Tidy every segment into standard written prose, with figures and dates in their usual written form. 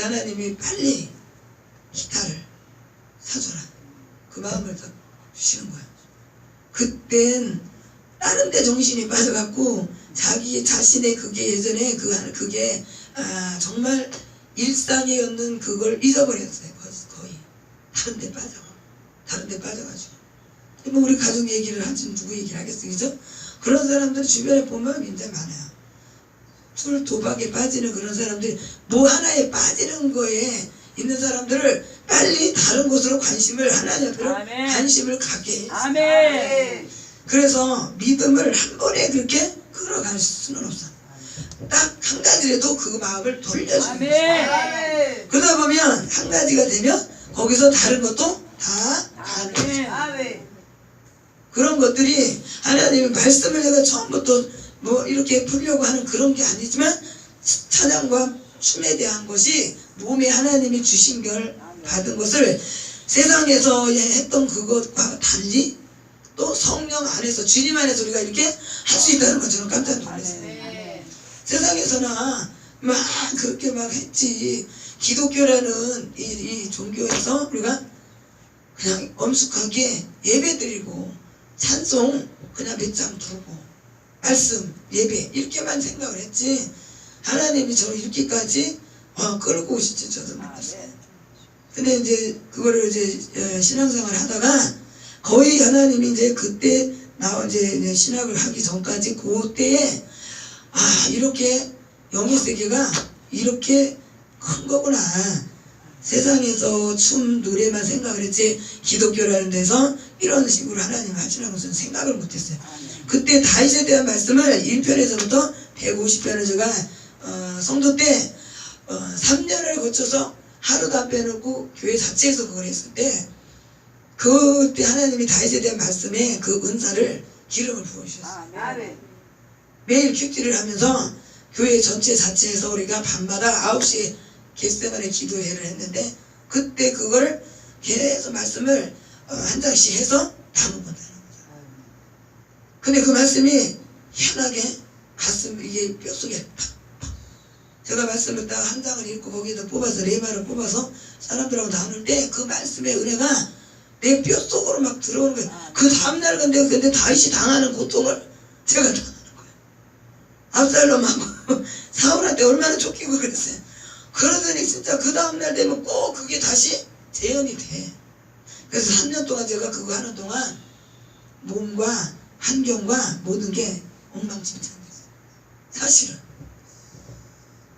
하나님이 빨리 기타를 사줘라. 그 마음을 딱 주시는 거야. 그땐 다른 데 정신이 빠져갖고 자기 자신의 그게 예전에 그게 정말 일상이었는 그걸 잊어버렸어요. 거의 다른 데 빠져가지고 뭐 우리 가족 얘기를 하지 누구 얘기를 하겠어요, 그죠? 그런 사람들 주변에 보면 굉장히 많아요. 술 도박에 빠지는 그런 사람들이 뭐 하나에 빠지는 거에 있는 사람들을 빨리 다른 곳으로 관심을 하나님 앞으로 관심을 갖게 해요. 아멘. 그래서 믿음을 한 번에 그렇게 끌어갈 수는 없어. 딱 한 가지라도 그 마음을 돌려주는 거예요. 그러다 보면 한 가지가 되면 거기서 다른 것도 다 가능해요. 그런 것들이 하나님의 말씀을 제가 처음부터 뭐 이렇게 풀려고 하는 그런 게 아니지만 찬양과 춤에 대한 것이 몸에 하나님이 주신 걸 받은 것을 세상에서 했던 그것과 달리 또 성령 안에서 주님 안에서 우리가 이렇게 할 수 있다는 걸 저는 깜짝 놀랐어요. 세상에서나 막 그렇게 막 했지. 기독교라는 이 종교에서 우리가 그냥 엄숙하게 예배드리고 찬송 그냥 몇 장 부르고 말씀 예배 이렇게만 생각을 했지 하나님이 저를 이렇게까지 끌고 오실지 저도 몰랐어요. 근데 이제 그거를 이제 신앙생활을 하다가 거의 하나님이 이제 그때 나 이제 신학을 하기 전까지 그때에 이렇게 영의 세계가 이렇게 큰 거구나. 세상에서 춤 노래만 생각을 했지 기독교라는 데서 이런 식으로 하나님 하시라는 것은 생각을 못했어요. 그때 다윗에 대한 말씀을 1편에서부터 150편을 제가 성도 때 3년을 거쳐서 하루도 안 빼놓고 교회 자체에서 그걸 했을 때 그때 하나님이 다윗에 대한 말씀에 그 은사를 기름을 부어주셨어요. 매일 큐티를 하면서 교회 전체 자체에서 우리가 밤마다 9시에 겟세마네 기도회를 했는데 그때 그걸 계속 말씀을 한 장씩 해서 담은 거다. 근데 그 말씀이 희한하게 가슴 이게 뼛속에 팍 제가 말씀을 딱 한 장을 읽고 거기에다 뽑아서 레마를 뽑아서 사람들하고 나눌 때 그 말씀의 은혜가 내 뼛속으로 막 들어오는 거예요. 그 다음날 근데 다윗이 당하는 고통을 제가 당하는 거예요. 압살롬하고 사울한테 얼마나 쫓기고 그랬어요. 그러더니 진짜 그 다음날 되면 꼭 그게 다시 재현이 돼. 그래서 3년 동안 제가 그거 하는 동안 몸과 환경과 모든 게 엉망진창됐어요. 사실은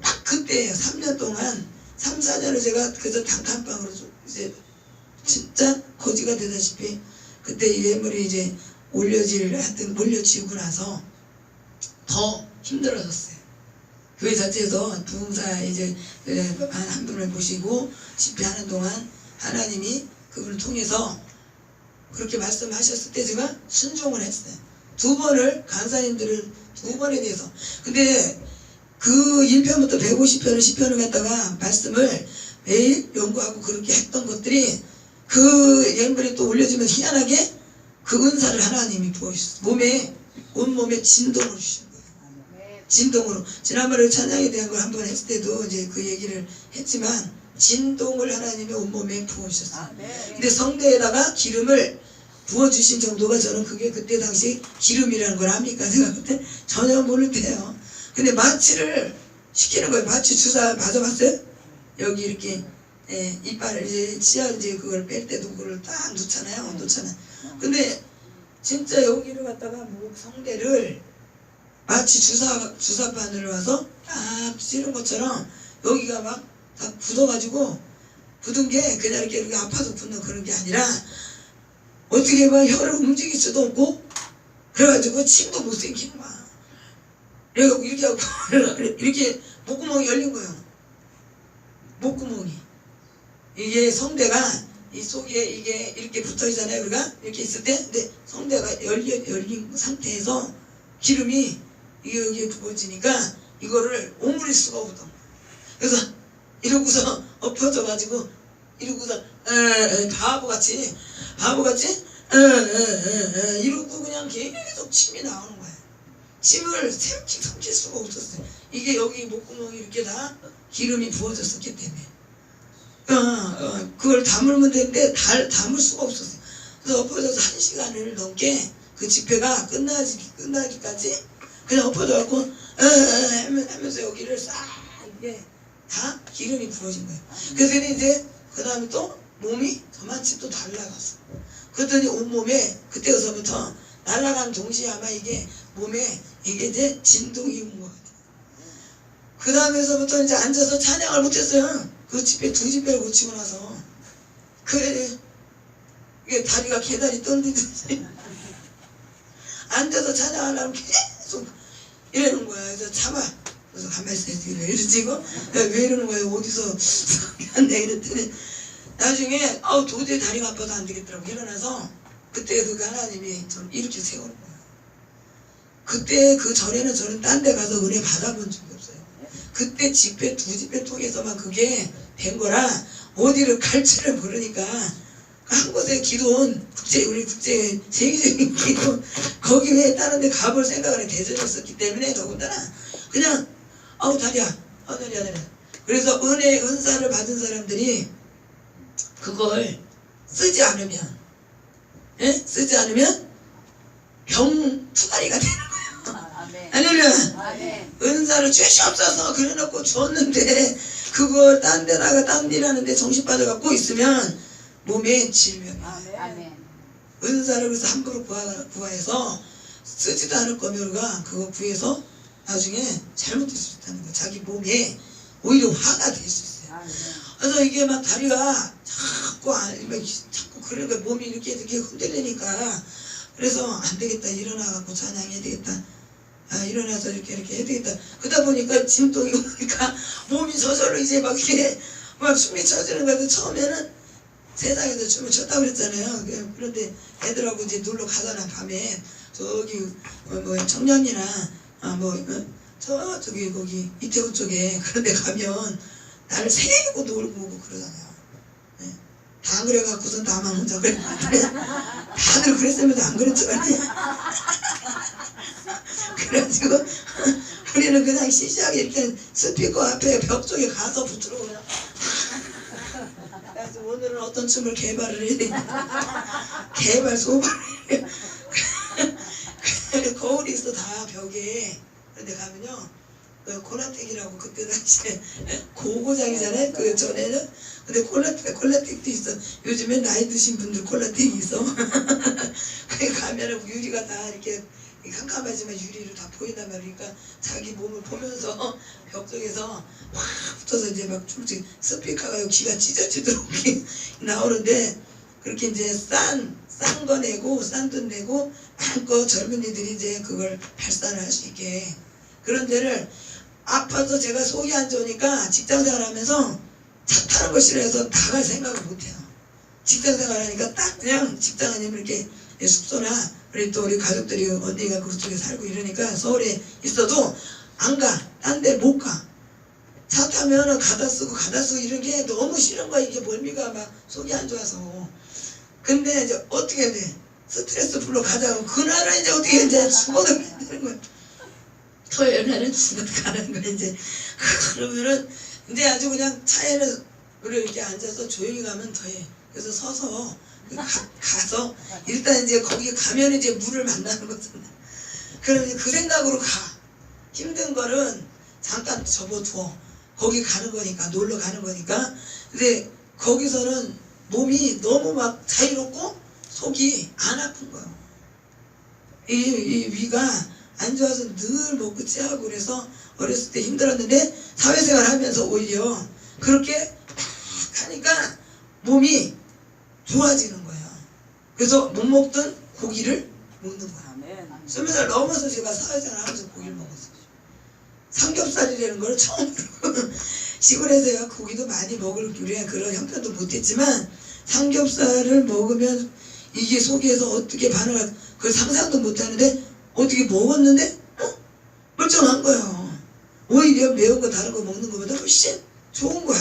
딱 그때예요. 3년 동안 3, 4년을 제가 그저 단칸방으로 이제 진짜 거지가 되다시피 그때 이 예물이 이제 몰려지고 나서 더 힘들어졌어요. 교회 자체에서 부흥사 이제 한 분을 모시고 집회하는 동안 하나님이 그분을 통해서 그렇게 말씀하셨을 때 제가 순종을 했어요. 2번을 강사님들을 2번에 대해서 근데 그 1편부터 150편을 10편을 갖다가 말씀을 매일 연구하고 그렇게 했던 것들이 그 예물이 또 올려지면 희한하게 그 은사를 하나님이 부어주셨어요. 온몸에 진동을 주신 거예요. 진동으로 지난번에 찬양에 대한 걸 한번 했을 때도 이제 그 얘기를 했지만 진동을 하나님이 온몸에 부어주셨어요. 근데 성대에다가 기름을 부어주신 정도가 저는 그게 그때 당시 기름이라는 걸 압니까? 제가 그때 전혀 모를 때요. 근데 마취를 시키는 거예요. 마취 주사 맞아봤어요? 여기 이렇게 이빨을 이제 치아 이제 그걸 뺄 때도 그걸 딱 놓잖아요. 근데 진짜 여기를 갖다가 목 성대를 마치 주사바늘을 와서 딱 찌른 것처럼 여기가 막 다 굳어가지고 굳은 게 그냥 이렇게 아파서 굳는 그런 게 아니라 어떻게 막 혀를 움직일 수도 없고 그래가지고 침도 못 생기는 거야. 그래갖고 이렇게 하고 이렇게 목구멍이 열린 거예요. 목구멍이 이게 성대가 이 속에 이게 이렇게 붙어 있잖아요. 우리가 이렇게 있을 때 근데 성대가 열린 상태에서 기름이 이게 여기에 부어지니까 이거를 오므릴 수가 없던 거야. 그래서 이러고서 엎어져가지고 이러고서 바보같이 이러고 그냥 계속 침이 나오는 거야. 침을 삼킬 수가 없었어요. 이게 여기 목구멍이 이렇게 다 기름이 부어졌었기 때문에 그걸 담으면 되는데 담을 수가 없었어요. 그래서 엎어져서 1시간을 넘게 그 집회가 끝나기까지 그냥 엎어져갖고 하면서 여기를 싹 이게 다 기름이 부어진 거예요. 그래서 이제 그 다음에 또 몸이 저만치 또 날아갔어. 그랬더니 온몸에 그때서부터 날아간 동시에 아마 이게 몸에 이게 이제 진동이 온 것 같아요. 그 다음에서부터 이제 앉아서 찬양을 못했어요. 그 집회 2집회를 고치고 나서 그래 이게 다리가 개다리 떨리듯이 앉아서 찬양하려면 계속 이러는 거야. 그래서 참아. 그래서 가만히 있어야 돼. 이러지 이거? 왜 이러는 거야? 어디서 안돼 이랬더니 나중에 도저히 다리가 아파서 안 되겠더라고. 일어나서 그때 그 하나님이 저를 이렇게 세우는 거야. 그때 그 전에는 저는 딴 데 가서 은혜 받아본 적이 없어요. 그때 집회 2집회 통해서만 그게 된 거라 어디를 갈지를 모르니까 한 곳에 기도원 우리 국제 세계적인 기도 거기에 다른 데 가볼 생각을 대전했었기 때문에 더군다나 그냥 다리야 그래서 은사를 받은 사람들이 그걸 쓰지 않으면 병 투가리가 되는 거예요. 할렐루야. 은사를 주시옵소서 그래놓고 줬는데 그걸 딴 데다가 딴 일 하는데 정신 빠져갖고 있으면 몸에 질병이야. 은사를 그래서 함부로 구해서 쓰지도 않을 거면가 그거 구해서 나중에 잘못될 수 있다는 거. 자기 몸에 오히려 화가 될 수 있어요. 그래서 이게 막 다리가 자꾸 그러니까 몸이 이렇게 흔들리니까 그래서 안 되겠다. 일어나갖고 찬양해야 되겠다. 일어나서 이렇게 해야 되겠다. 그러다 보니까 진동이 오니까 몸이 저절로 이제 막 이렇게 막 숨이 쳐지는 거예요. 처음에는 세상에서 춤을 췄다고 그랬잖아요. 그런데 애들하고 이제 놀러 가잖아. 밤에 저기 청량리나 저기 거기 이태원 쪽에 그런데 가면 나를 새고 놀고 오고 그러잖아요. 다 안 그래갖고선 나만 혼자 그래. 다들 그랬으면 안 그랬죠. 그래가지고 우리는 그냥 시시하게 이렇게 스피커 앞에 벽 쪽에 가서 붙들어 그냥. 그래서 오늘은 어떤 춤을 개발을 해야 되냐. 개발 소발을 해야 거울이 있어 다 벽에. 근데 가면요 콜라텍이라고 그때 당시에 고고장이잖아요. 그 전에는. 근데 콜라텍도 있어. 요즘에 나이 드신 분들 콜라텍이 있어. 거기 가면은 유리가 다 이렇게 캄캄하지만 유리로 다 보인단 말이니까 자기 몸을 보면서 벽 속에서 확 붙어서 이제 막 솔직히 스피커가 귀가 찢어지도록 나오는데 그렇게 이제 싼 거 내고 싼 돈 내고 마음껏 젊은이들이 이제 그걸 발산을 할 수 있게 그런 데를 아파서 제가 속이 안 좋으니까 직장생활 하면서 차 타는 거 싫어해서 나갈 생각을 못해요. 직장생활 하니까 딱 그냥 직장 아니면 이렇게 숙소나 우리 가족들이 언니가 그쪽에 살고 이러니까 서울에 있어도 안 가. 딴 데 못 가. 차 타면은 가다 쓰고 이런 게 너무 싫은 거야. 이게 멀미가 막 속이 안 좋아서. 근데 이제 어떻게 해야 돼? 스트레스 풀러 가자고. 그날은 이제 어떻게 이제 죽어도 가야 되는 거야. 토요일 날은 죽어도 가는 거야, 이제. 그러면은 이제 아주 그냥 차에는 우리 이렇게 앉아서 조용히 가면 더해. 그래서 서서 가서 일단 이제 거기 가면 이제 물을 만나는 거잖아. 그럼 이제 그 생각으로 가. 힘든 거는 잠깐 접어두어. 거기 가는 거니까, 놀러 가는 거니까. 근데 거기서는 몸이 너무 막 자유롭고 속이 안 아픈 거예요. 이 위가 안 좋아서 늘 먹고 찌하고 그래서 어렸을 때 힘들었는데 사회생활 하면서 오히려 그렇게 막 하니까 몸이 좋아지는 거야. 그래서 못 먹던 고기를 먹는 거야. 20살 넘어서 제가 사회생활 하면서 고기를 먹었어요. 삼겹살이라는 걸 처음으로 시골에서 고기도 많이 먹을 그런 형편도 못했지만 삼겹살을 먹으면 이게 속에서 어떻게 반응할 그걸 상상도 못하는데 어떻게 먹었는데 멀쩡한 거예요. 오히려 매운 거 다른 거 먹는 것보다 훨씬 좋은 거야.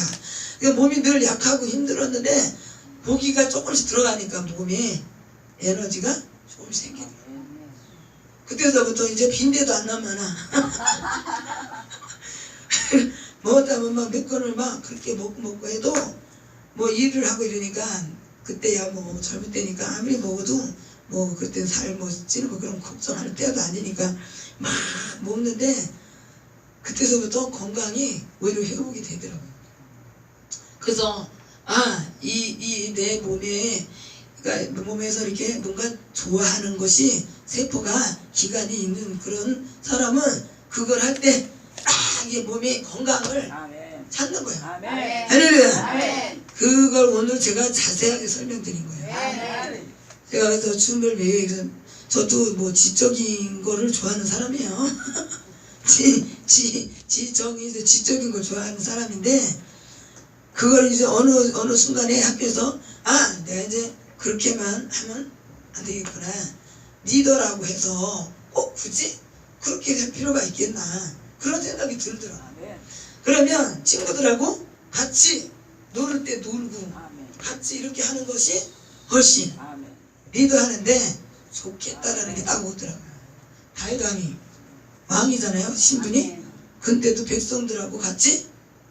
그러니까 몸이 늘 약하고 힘들었는데 고기가 조금씩 들어가니까 몸에 에너지가 조금 생기는 거야. 그때서부터 이제 빈대도 안 남아나. 먹었다면 막 몇 건을 막 그렇게 먹고 해도 뭐 일을 하고 이러니까 그때야 뭐 젊을 때니까 아무리 먹어도 뭐 그때 살 뭐 찌는 거 그런 걱정할 때도 아니니까 막 먹는데 그때서부터 건강이 오히려 회복이 되더라고요. 그래서 이 내 몸에 그러니까 몸에서 이렇게 뭔가 좋아하는 것이 세포가 기관이 있는 그런 사람은 그걸 할 때 이게 몸의 건강을 아멘. 찾는 거예요. 아멘. 할렐루야. 아멘. 그걸 오늘 제가 자세하게 설명드린 거예요. 아멘. 제가 그래서 춤을 매일 저도 뭐 지적인 거를 좋아하는 사람이에요. 지적인 걸 좋아하는 사람인데 그걸 이제 어느 순간에 학교에서 내가 이제 그렇게만 하면 안 되겠구나. 리더라고 해서 꼭 굳이 그렇게 할 필요가 있겠나 그런 생각이 들더라. 아멘. 그러면 친구들하고 같이 놀을 때 놀고 아멘. 같이 이렇게 하는 것이 훨씬 아멘. 리더하는데 좋겠다라는 게 딱 오더라고요. 다윗 왕이잖아요. 신분이. 아멘. 근데도 백성들하고 같이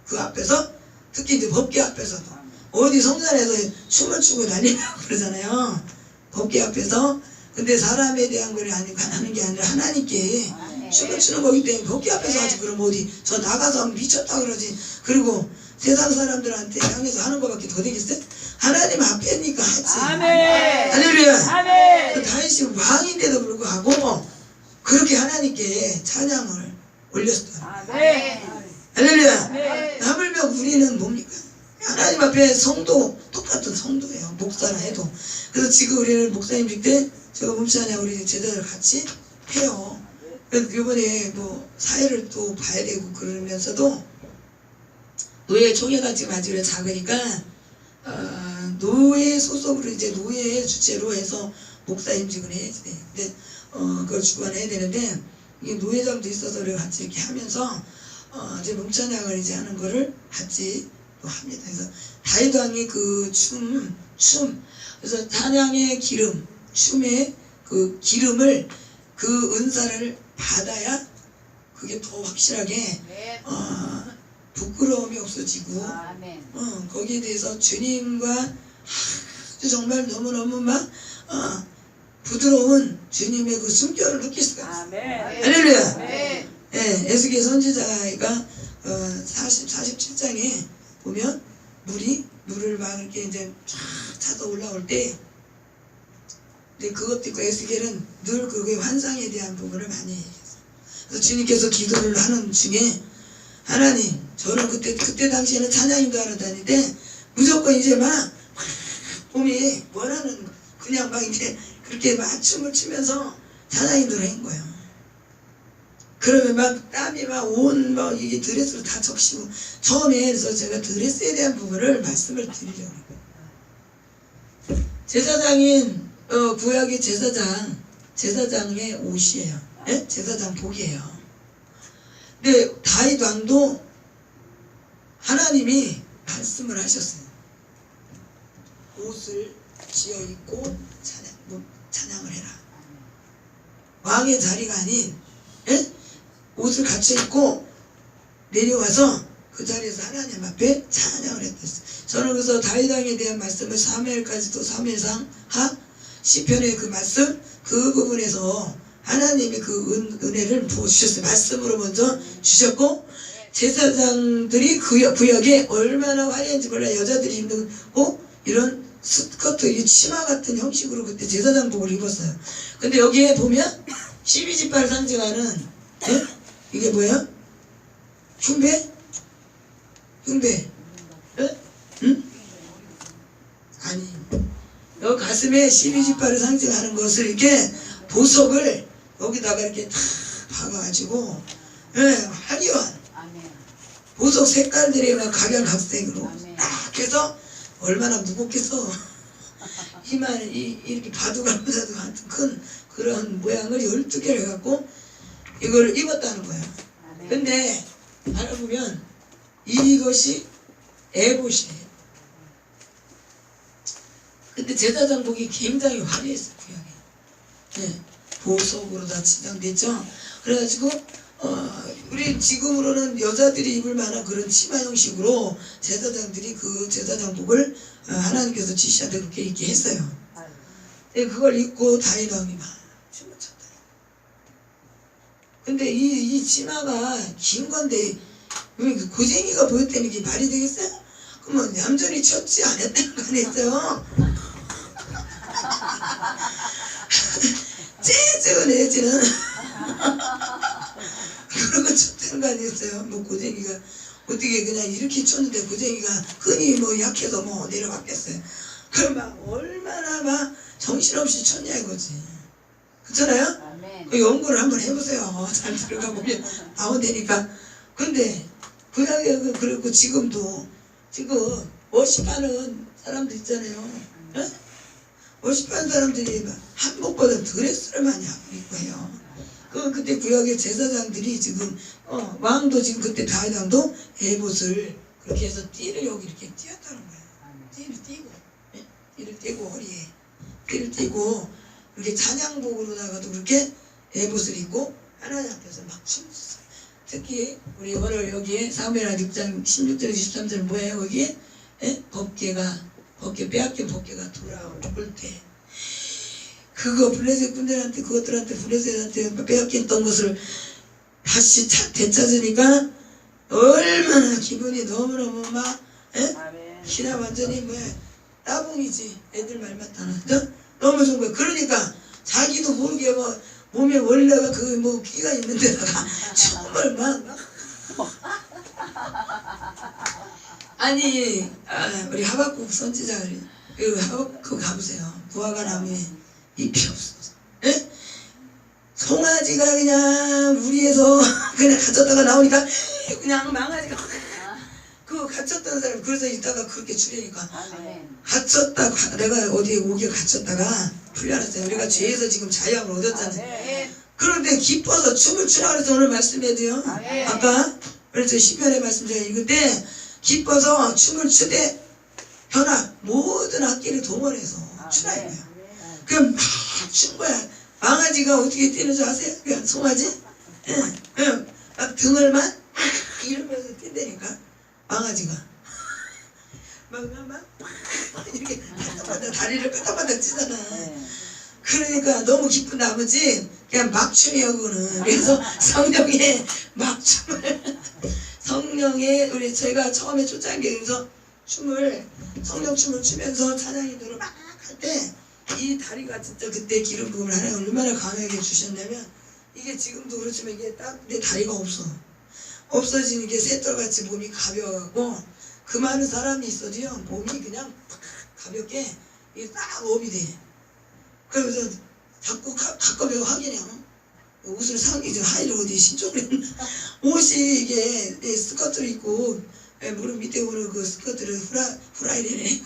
그 앞에서 특히 이제 법궤 앞에서도 아멘. 어디 성전에서 춤을 추고 다니라고 그러잖아요. 법궤 앞에서. 근데 사람에 대한 걸 하는 게 아니라 하나님께 아멘. 춤을 추는 거기 때문에 법궤 앞에서 하지. 그럼 어디 저 나가서 하면 미쳤다 그러지. 그리고 세상 사람들한테 향해서 하는 거밖에 더 되겠어요? 하나님 앞에니까 하지. 아멘. 할렐루야. 아멘. 그 다윗이 왕인데도 불구하고 그렇게 하나님께 찬양을 올렸어요. 아멘. 할렐루야. 아멘. 하물며 우리는 뭡니까? 하나님 앞에 성도, 똑같은 성도예요. 목사라 해도. 그래서 지금 우리는 목사님들 때 제가 몸찬양 우리 제자들 같이 해요. 그래서 이번에 뭐 사회를 또 봐야 되고 그러면서도 노예 총회가 지금 아직 작으니까 노예 소속으로 이제 노예 주체로 해서 목사 임직을 해야지 돼. 근데 그걸 주관해야 되는데 이 노예장도 있어서 우리가 같이 이렇게 하면서 이제 몸찬양을 이제 하는 거를 같이 또 합니다. 그래서 다윗 왕의 그 춤 그래서 찬양의 기름, 춤의 그 기름을 그 은사를 받아야 그게 더 확실하게 부끄러움이 없어지고 아멘. 거기에 대해서 주님과 아주 정말 너무너무 막 부드러운 주님의 그 숨결을 느낄 수가 있어요. 아멘. 할렐루야. 아멘. 에스겔 선지자가 47장에 보면 물을 막 이렇게 이제 쫙 차서 올라올 때 근데 그것도 있고 에스겔은 늘 그게 환상에 대한 부분을 많이 얘기했어요. 그래서 주님께서 기도를 하는 중에 하나님 저는 그때 당시에는 찬양인도 하러 다닐 때 무조건 이제 막 몸이 원하는 그냥 막 이제 그렇게 막 춤을 추면서 찬양인도를 한 거예요. 그러면 막 땀이 막 막 이게 드레스로 다 적시고 처음에 그래서 제가 드레스에 대한 부분을 말씀을 드리려고 해요. 제사장인 구약의 제사장의 옷이에요. 예? 제사장 복이에요. 근데 다윗 왕도 하나님이 말씀을 하셨어요. 옷을 지어 입고 찬양을 해라. 왕의 자리가 아닌 옷을 갖춰 입고 내려와서 그 자리에서 하나님 앞에 찬양을 했댔어요. 저는 그래서 다윗 왕에 대한 말씀을 사무엘까지도 사무엘상 시편의 그 말씀 그 부분에서 하나님이 그 은혜를 부어주셨어요. 말씀으로 먼저 주셨고 제사장들이 구역에 얼마나 화려한지 몰라요. 여자들이 입는 이런 스커트 치마 같은 형식으로 그때 제사장복을 입었어요. 근데 여기에 보면 12지파를 상징하는 이게 뭐예요? 흉배? 응? 아니 여기 가슴에 12지파를 상징하는 것을 이렇게 보석을 여기다가 이렇게 탁 박아가지고 화려한 보석 색깔들이 각양각색으로 딱 해서 얼마나 무겁겠어. 이렇게 바둑알보다도 같은 큰 그런 모양을 12개를 해갖고 이걸 입었다는 거예요. 근데 알아보면 이것이 에봇이에요. 근데 제사장복이 굉장히 화려했어요. 구약에. 보석으로 다 치장됐죠. 그래가지고 우리 지금으로는 여자들이 입을 만한 그런 치마 형식으로 제사장들이 그 제사장복을 하나님께서 지시한테 그렇게 입게 했어요. 그걸 입고 다윗왕이 막 춤을 췄다. 근데 이 치마가 긴 건데 왜 고쟁이가 보였다는 게 말이 되겠어요? 그러면 얌전히 쳤지 않았다는 거 아니겠어요? 째져 내지는 그런 거 쳤다는 거 아니겠어요? 뭐 고쟁이가 어떻게 그냥 이렇게 쳤는데 고쟁이가 끈이 뭐 약해서 뭐 내려갔겠어요? 그럼 막 얼마나 막 정신없이 쳤냐 이거지. 그렇잖아요? 그 연구를 한번 해보세요. 잘 들어가 보면 나온다니까. 근데 구약에 그리고 지금도 지금 워십하는 사람들 있잖아요. 에? 워십하는 사람들이 한복보다 드레스를 많이 하고 있고 해요. 그때 구약의 제사장들이 지금 왕도 지금 그때 다윗왕도 에봇을 그렇게 해서 띠를 여기 이렇게 띄었다는 거예요. 띠를 띄고 띠를 띄고 허리에 띠를 띄고 이렇게 찬양복으로다가도 그렇게 에봇을 입고 하나님 앞에서 막 춤을 췄어요. 특히 우리 오늘 여기에 사무엘하 6장 16절 23절 뭐예요? 거기에 법궤 빼앗긴 법궤가 돌아올 때 그거 블레셋 군대한테 그것들한테 블레셋한테 빼앗겼던 것을 다시 되찾으니까 얼마나 기분이 너무너무 막 기나 완전히 따봉이지. 애들 말 맞다나 너무 좋은 거야. 그러니까 자기도 모르게 뭐 몸에 원래가 그 뭐 끼가 있는 데다가 정말 막 아니 우리 하박국 선지자를 하박국 가보세요. 부화가 나무에 잎이 없어. 예? 송아지가 그냥 우리에서 그냥 갇혔다가 나오니까 그냥 망아지가 그거 갇혔던 사람 그래서 이따가 그렇게 추려니까 갇혔다 내가 어디에 오게 갇혔다가 풀려났어요. 우리가 죄에서 지금 자유함을 얻었잖아요. 그런데 기뻐서 춤을 추라 그래서 오늘 말씀해도요. 아까 그래서 시편의 말씀 제가 읽을 때 기뻐서 춤을 추되 현악 모든 악기를 동원해서 추라 이거야. 그럼 막 춘 거야. 망아지가 어떻게 뛰는지 아세요? 그냥 송아지? 막 등을만 이러면서 뛴다니까 망아지가 막 이렇게 다리를 빠딱빠딱 치잖아. 그러니까 너무 기쁜 나머지 그냥 막춤이야 그거는. 그래서 성령의 막춤을 성령의 우리 제가 처음에 쫓아내면서 성령 춤을 추면서 찬양인으로 막 할 때 이 다리가 진짜 그때 기름 부음을 하나님 얼마나 강하게 주셨냐면 이게 지금도 그렇지만 이게 딱 내 다리가 없어지는 게 새털같이 몸이 가벼워갖고 그 많은 사람이 있어도요 몸이 그냥 가볍게 이게 딱 업이 돼. 그러면서 자꾸 가끔씩 확인해요. 옷을 이제 하의를 어디 신쪽으로 옷이 이게 스커트를 입고 무릎 밑에 오는 그 스커트를 후라이래네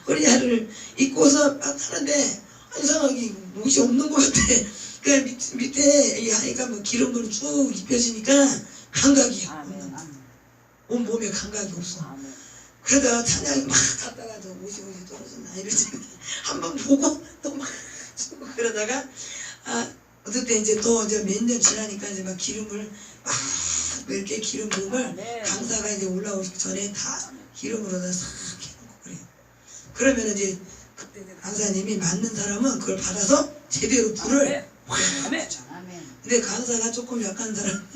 허리야를 입고서 막 하는데 이상하게 옷이 없는 것 같아. 그 밑에 이 하의가 뭐 기름으로 쭉 입혀지니까 감각이 온 몸에 감각이 없어. 그러다가 찬양이 막 갔다가도 옷이 떨어졌나 이러지. 한번 보고 또 막 그러다가 어떨 이제 또 몇 년 지나니까 이제 막 기름을 막 이렇게 기름 부음을 강사가 이제 올라오기 전에 다 기름으로다 싹 해놓고 그래요. 그러면 이제 그때 이제 강사님이 맞는 사람은 그걸 받아서 제대로 불을 근데 강사가 조금 약한 사람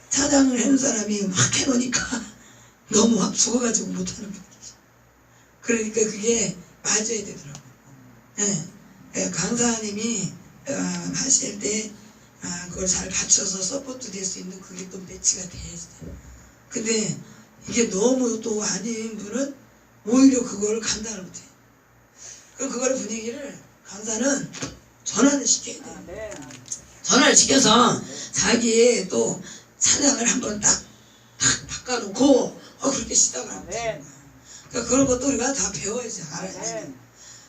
찬양을 해놓은 사람이 막 해놓으니까 너무 확 죽어가지고 못하는 분이죠. 그러니까 그게 맞아야 되더라고요. 강사님이 하실 때 그걸 잘 갖춰서 서포트 될 수 있는 그게 또 매치가 돼야지. 근데 이게 너무 또 아닌 분은 오히려 그거를 감당을 못해. 그거를 분위기를 강사는 전환을 시켜야 돼. 전환을 시켜서 자기의 또 찬양을 한번 딱 바꿔놓고 그렇게 시작을 하면 되는 거야. 그러니까 그런 것도 우리가 다 배워야지 알아야지.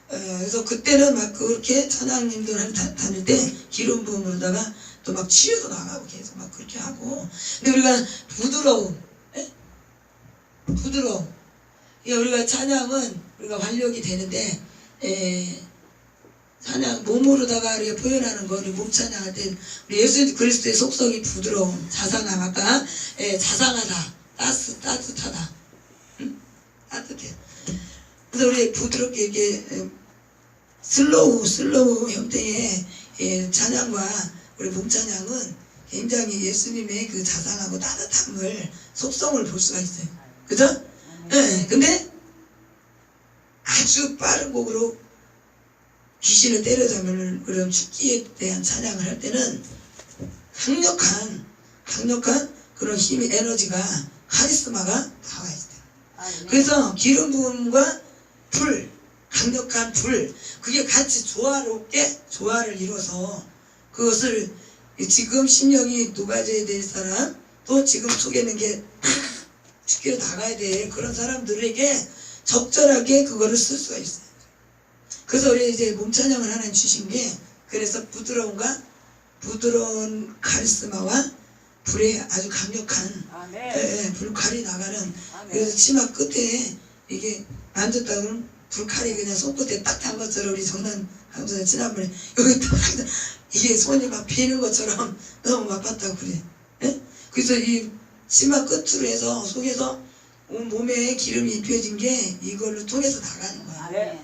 그래서 그때는 막 그렇게 찬양님들 다닐 때 기름 부음으로다가 또 막 치유도 나가고 계속 막 그렇게 하고. 근데 우리가 부드러움. 우리가 찬양은 우리가 활력이 되는데 찬양 몸으로다가 우리가 표현하는 거, 우리 몸 찬양할 때 우리 예수 그리스도의 속성이 부드러움, 자상함, 아까 자상하다, 따뜻하다, 응? 따뜻해. 그래서 우리 부드럽게 이렇게 슬로우 형태의 찬양과 우리 몸 찬양은 굉장히 예수님의 그 자상하고 따뜻함을 속성을 볼 수가 있어요. 그죠? 예. 근데 아주 빠른 곡으로 귀신을 때려잡는 그런 죽기에 대한 찬양을 할 때는 강력한 그런 힘이 에너지가 카리스마가 나와야 돼요. 그래서 기름 부음과 불, 강력한 불, 그게 같이 조화롭게 조화를 이뤄서 그것을 지금 심령이 녹아져야 될 사람, 또 지금 속에 있는 게 죽기로 나가야 될 그런 사람들에게 적절하게 그거를 쓸 수가 있어요. 그래서 우리 이제 몸 찬양을 하나 주신 게, 그래서 부드러운 카리스마와 불의 아주 강력한 불칼이 나가는, 그래서 치마 끝에 이게 만졌다 그러면 불칼이 그냥 손끝에 딱 단 것처럼, 우리 정단 강사님 지난번에 여기 딱 이게 손이 막 비는 것처럼 너무 아팠다고 그래. 예? 그래서 이 치마 끝으로 해서 속에서 온 몸에 기름이 입혀진 게 이걸로 통해서 나가는 거야.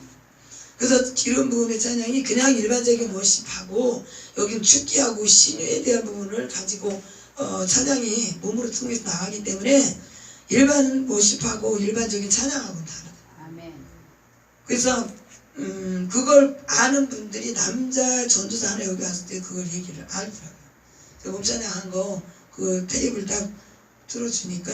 그래서 기름 부음의 찬양이 그냥 일반적인 워십하고 여기는 축기하고 신유에 대한 부분을 가지고 찬양이 몸으로 통해서 나가기 때문에 일반 워십하고 일반적인 찬양하고는 다르다. 그래서 그걸 아는 분들이 남자 전도사 하나 여기 왔을 때 그걸 얘기를 알더라고요. 몸 찬양한 거 그 테이블 딱 틀어주니까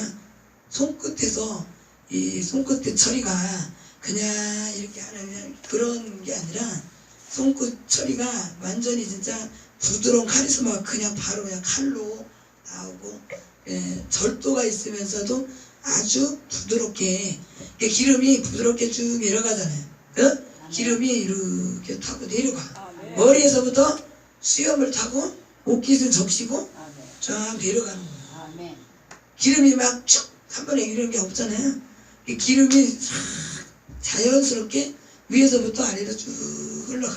손끝에서 이 손끝의 처리가 그냥 이렇게 하는 그냥 그런 게 아니라 손끝 처리가 완전히 진짜 부드러운 카리스마가 그냥 바로 그냥 칼로 나오고, 절도가 있으면서도 아주 부드럽게 기름이 부드럽게 쭉 내려가잖아요. 기름이 이렇게 타고 내려가. 머리에서부터 수염을 타고 옷깃을 적시고 쫙 내려가는 거예요. 기름이 막 쭉 한 번에 이런 게 없잖아요. 이 기름이 자연스럽게 위에서부터 아래로 쭉 흘러가.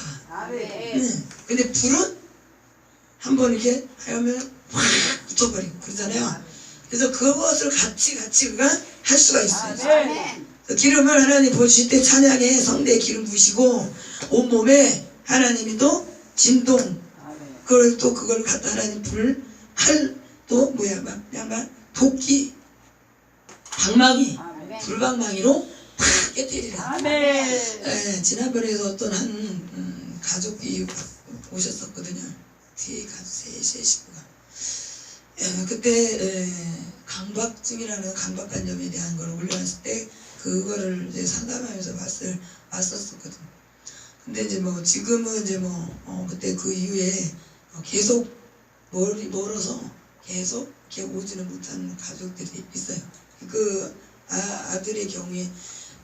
근데 불은 한번 이렇게 하면 확 붙어버리고 그러잖아요. 그래서 그것을 같이 우리가 할 수가 있어요. 기름을 하나님 보실 때 찬양에 성대에 기름 부으시고 온몸에 하나님이 또 진동, 그걸 또 그걸 갖다 하나님 불, 칼, 또 뭐야 막 도끼, 방망이, 불방망이로 팍 깨뜨리라. 지난번에도 어떤 한 가족이 오셨었거든요. 뒤에 세 식구가. 그때 강박증이라는 강박관념에 대한 걸 올려놨을 때 그거를 이제 상담하면서 봤었거든요. 근데 이제 뭐 지금은 이제 그때 그 이후에 계속 멀어서 계속 이렇게 오지는 못하는 가족들이 있어요. 그 아들의 경우에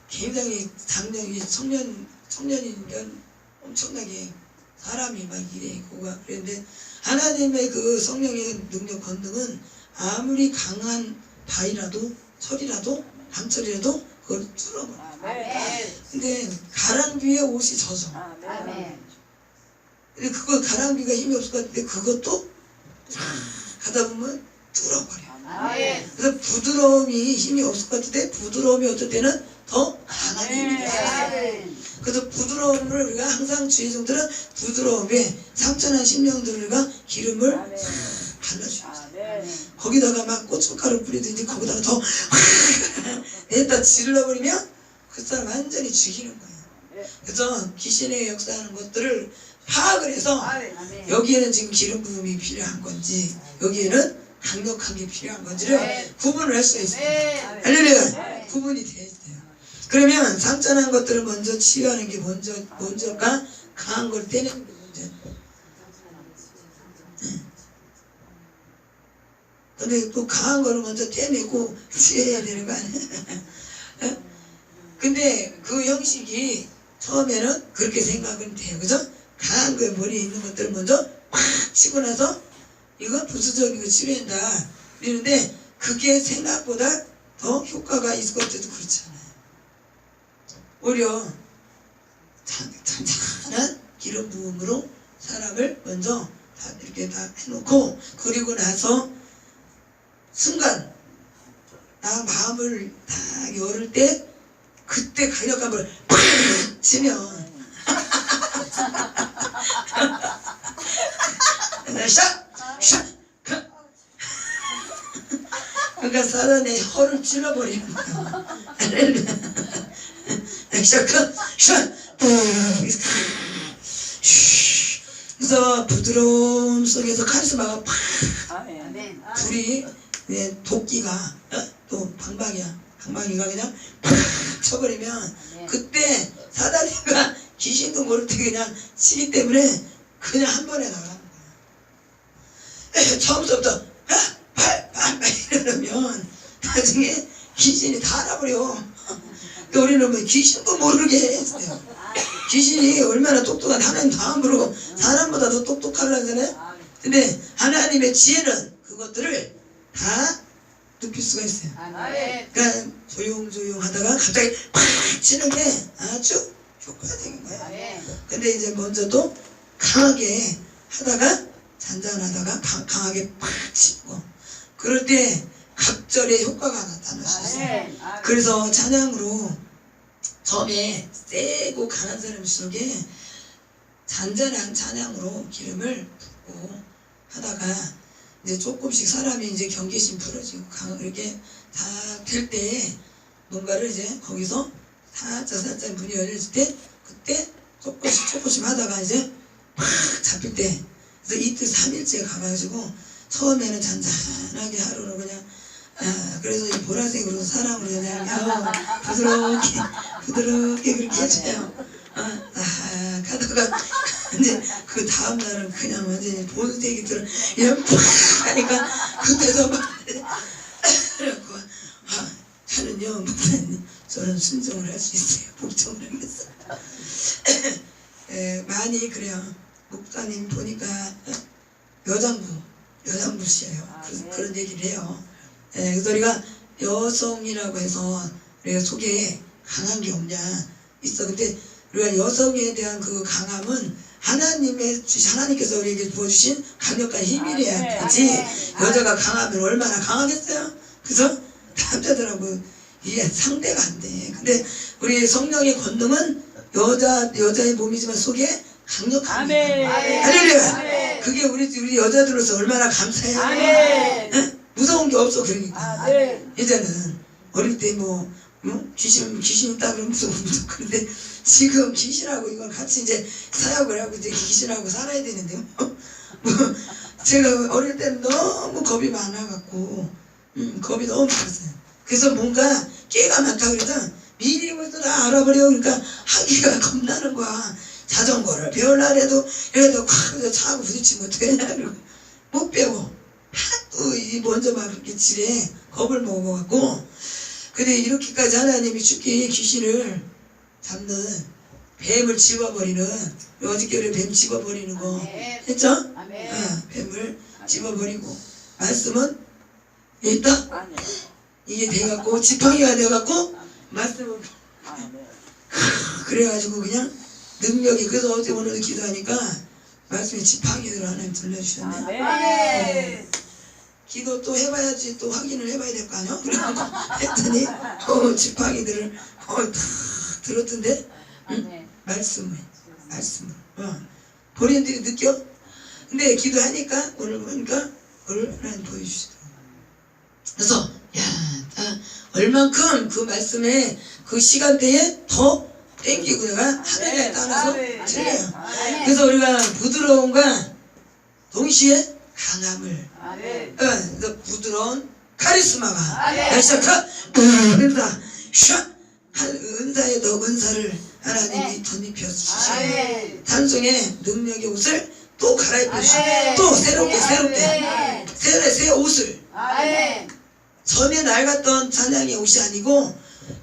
굉장히 당장이 청년이니까 엄청나게 사람이 막 이래 그랬는데 하나님의 그 성령의 능력 권능은 아무리 강한 바위라도 철이라도 강철이라도 그걸 뚫어버려. 근데 가랑비에 옷이 젖어. 근데 그거 가랑비가 힘이 없을 것 같은데 그것도 가다 보면 뚫어버려. 그래서 부드러움이 힘이 없을 것 같은데 부드러움이 어떨 때는 더 강한 힘이 돼요. 그래서 부드러움을 우리가 항상 주의 종들은 부드러움에 상처난 심령들과 기름을 발라줘요. 거기다가 막 고춧가루 뿌리든지 거기다가 더 내다 질러버리면 그 사람 완전히 죽이는 거예요. 그래서 귀신의 역사하는 것들을 파악을 해서 여기에는 지금 기름 부음이 필요한 건지 여기에는 강력한 게 필요한 건지를 구분을 할 수가 있어요. 할렐루야. 구분이 되어 있어요. 그러면 상처난 것들을 먼저 치유하는 게 먼저가 강한 걸 떼내는 게 먼저. 근데 또 강한 거를 먼저 떼내고 치유해야 되는 거 아니야? 근데 그 형식이 처음에는 그렇게 생각은 돼요. 그죠? 강한 거에 머리에 있는 것들을 먼저 팍 치고 나서 이건 부수적이고 치료한다 이러는데 그게 생각보다 더 효과가 있을 것 같아도 그렇지 않아요. 오히려 잔잔한 기름 부음으로 사람을 먼저 다 이렇게 다 해놓고, 그리고 나서 순간 나 마음을 딱 열을 때 그때 강력함을 팍 치면 샥! 그러니까 사단의 혀를 찔러버리는 거야. 그래서 부드러움 속에서 카리스마가 팍 아멘. 불이 도끼가 또 방방이가 그냥 팍 쳐버리면 그때 사단이가 귀신도 모를 때 그냥 치기 때문에 그냥 한 번에 나가는 거야. 처음부터 이러면 나중에 귀신이 다 알아버려. 우리는 뭐 귀신도 모르게 했어요. 귀신이 얼마나 똑똑한 하나님 다음으로 사람보다 더 똑똑하려잖아요. 근데 하나님의 지혜는 그것들을 다 눕힐 수가 있어요. 그러니까 조용조용 하다가 갑자기 팍 치는 게 아주 효과적인 거예요. 근데 이제 먼저 또 강하게 하다가 잔잔하다가 강하게 팍 치고, 그럴 때 각절의 효과가 나타날 수 있어요. 그래서 찬양으로 처음에 세고 강한 사람 속에 잔잔한 찬양으로 기름을 붓고 하다가 이제 조금씩 사람이 이제 경계심 풀어지고 이렇게 다 될 때 뭔가를 이제 거기서 살짝 문이 열렸을 때 그때 조금씩 하다가 이제 팍 잡힐 때, 그래서 이틀 3일째 가가지고 처음에는 잔잔하게 하루는 그냥 그래서 이 보라색으로 사랑으로 그냥 부드럽게 그렇게 해줘요. 하다가 이제 그 다음날은 그냥 완전히 본색이 들어 이런 팍 하니까 그때도 막 그래갖고 저는요 목사님 저는 순종을 할 수 있어요. 복종을 하면서 많이 그래요. 목사님 보니까 여장부시예요. 그런 얘기를 해요. 그래서 우리가 여성이라고 해서 우리가 속에 강한 게 없냐 있어. 근데 우리가 여성에 대한 그 강함은 하나님께서 우리에게 부어주신 강력한 힘이래야 되지. 여자가 강하면 얼마나 강하겠어요? 그래서 남자들하고 이게 상대가 안 돼. 근데 우리 성령의 권능은 여자의 몸이지만 속에 강력한 거예요. 할렐루야. 그게 우리 여자들로서 얼마나 감사해요. 무서운 게 없어. 그러니까 이제는 어릴 때 뭐 귀신 있다 그러면 무서워. 그런데 지금 귀신하고 이걸 같이 이제 사역을 하고 이제 귀신하고 살아야 되는데 제가 어릴 때는 너무 겁이 많아갖고 겁이 너무 많았어요. 그래서 뭔가 깨가 많다고 그래서 미리 벌써 다 알아버려. 그러니까 하기가 겁나는 거야. 자전거를 배우려 해도 이래도 콱 차고 부딪히면 어떡하냐 그러고 못 배워. 하도 먼저 막 그렇게 지레 겁을 먹어갖고. 근데 이렇게까지 하나님이 죽게 귀신을 잡는 뱀을 집어버리는, 어저께 뱀 집어버리는 거 했죠? 뱀을 집어버리고 말씀은 있다? 이게 돼갖고 지팡이가 돼갖고 말씀을 그래가지고 그냥 능력이. 그래서 어제 오늘도 기도하니까 말씀에 지팡이들을 하나님 들려주셨네. 기도 또 해봐야지 또 확인을 해봐야 될 거 아니야? 그래가지고 했더니 지팡이들을 다 들었던데 말씀을 본인들이 느껴? 근데 기도하니까 오늘 보니까 그걸 하나님 보여주시더라고요. 그래서 얼만큼 그 말씀에 그 시간대에 더 땡기고 내가 하늘에 따라서 틀려요. 그래서 우리가 부드러움과 동시에 강함을 그래서 부드러운 카리스마가 시작하 은사에 더 은사를 하나님이 덧입혀 주시고 단송의 능력의 옷을 또 갈아입혀 주시고 또 새롭게 새 옷을 전에 낡았던 찬양의 옷이 아니고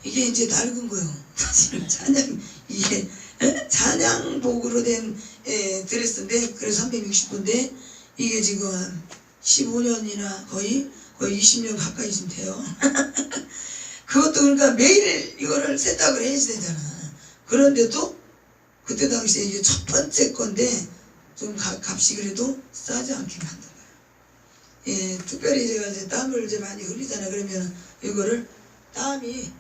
이게 이제 낡은 거예요. 사실은 이게 찬양복으로 된 드레스인데 그래서 360도인데 이게 지금 15년이나 거의 20년 가까이 좀 돼요. 그것도 그러니까 매일 이거를 세탁을 해야 되잖아. 그런데도 그때 당시에 이게 첫 번째 건데 좀 값이 그래도 싸지 않게 만든 거예요. 예, 특별히 제가 이제 땀을 이제 많이 흘리잖아요. 그러면 이거를 땀이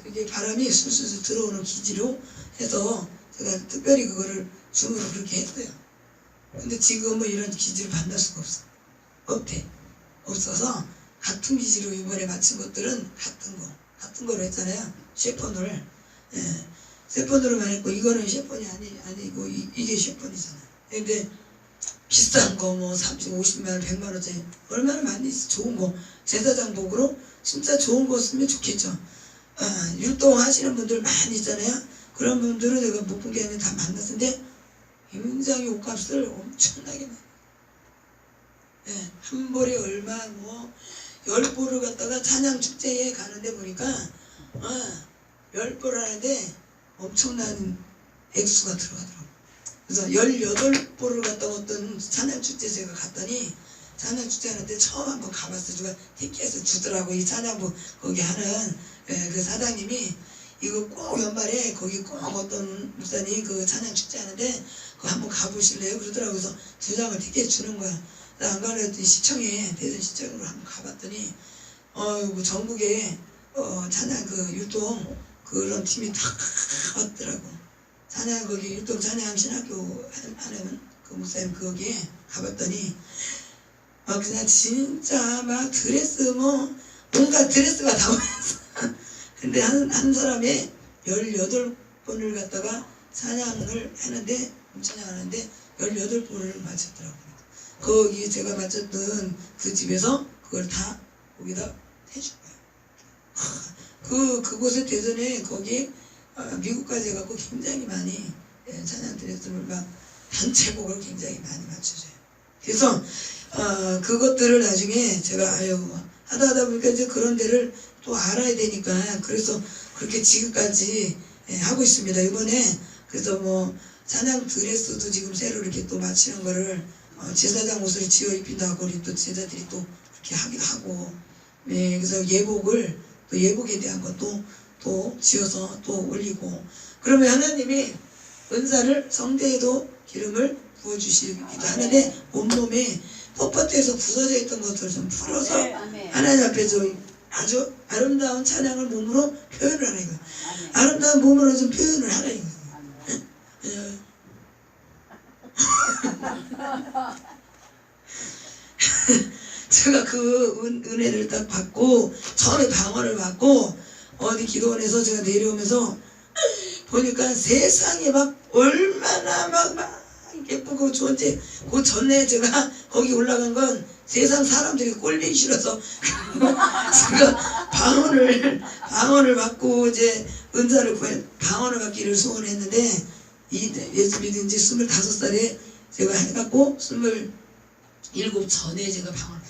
이게 바람이 술술 들어오는 기지로 해서 제가 특별히 그거를 주문을 그렇게 했어요. 근데 지금은 이런 기지를 만날 수가 없어서 같은 기지로 이번에 맞춘 것들은 같은 거로 했잖아요. 셰폰을. 예, 셰폰으로만 했고 이거는 셰폰이 아니고 이게 셰폰이잖아요. 근데 비싼 거 뭐 30, 50만 원, 100만 원짜리 얼마나 많이 있어. 좋은 거 제사장복으로 진짜 좋은 거 쓰면 좋겠죠. 율동하시는 분들 많이 있잖아요. 그런 분들은 제가 못 본 게 아니라 다 만났는데 굉장히 옷값을 엄청나게 많이 예, 한 벌에 얼마 뭐 10벌을 갖다가 찬양축제에 가는데 보니까 10벌 하는데 엄청난 액수가 들어가더라고요. 그래서 18벌을 갖다가 어떤 찬양축제 제가 갔더니 찬양축제 하는데 처음 한번 가봤어요. 누가 티켓을 주더라고. 이 찬양부 거기 하는 그 사장님이 이거 꼭 연말에 거기 꼭 어떤 목사님 그 찬양축제 하는데 그거 한번 가보실래요? 그러더라고요. 그래서 2장을 티켓 주는 거야. 나 안 가려더니 시청에 대전시청으로 한번 가봤더니 뭐 전국에 찬양 그 율동 그런 팀이 다 왔더라고. 찬양 거기 율동 찬양 신학교 하는 그 목사님 거기에 가봤더니 그냥 진짜 막 드레스 뭐 온갖 드레스가 다 보였어. 근데 한 사람에 18번을 갖다가 찬양을 하는데 18번을 맞췄더라고요. 거기 제가 맞췄던 그 집에서 그걸 다 거기다 해준 거예요. 그곳에 대전에 거기 미국까지 가고 굉장히 많이 찬양 드레스를 막 단체곡을 굉장히 많이 맞춰줘요. 그래서 그것들을 나중에 제가 하다 보니까 이제 그런 데를 또 알아야 되니까 그래서 그렇게 지금까지 하고 있습니다. 이번에 그래서 뭐 찬양 드레스도 지금 새로 이렇게 또 맞추는 거를 제사장 옷을 지어 입힌다고 우리 또 제자들이 또 그렇게 하기도 하고 그래서 예복에 대한 것도 또 지어서 또 올리고 그러면 하나님이 은사를 성대에도 기름을 부어주시기도 하는데 온몸에 뻣뻣해서 부서져 있던 것들을 좀 풀어서 하나님 앞에 좀 아주 아름다운 찬양을 몸으로 표현을 하라 이거예요. 아름다운 몸으로 좀 표현을 하라 이거예요. 제가 그 은혜를 딱 받고 처음에 방언을 받고 어디 기도원에서 제가 내려오면서 보니까 세상에 막 얼마나 막 예쁘고 좋은지 그 전에 제가 거기 올라간 건 세상 사람들이 꼴보기 싫어서 제가 방언을 받고 이제 은사를 방언을 받기를 소원했는데 예수 믿은 지 25살에 제가 해갖고 27 전에 제가 방언을 받았어요.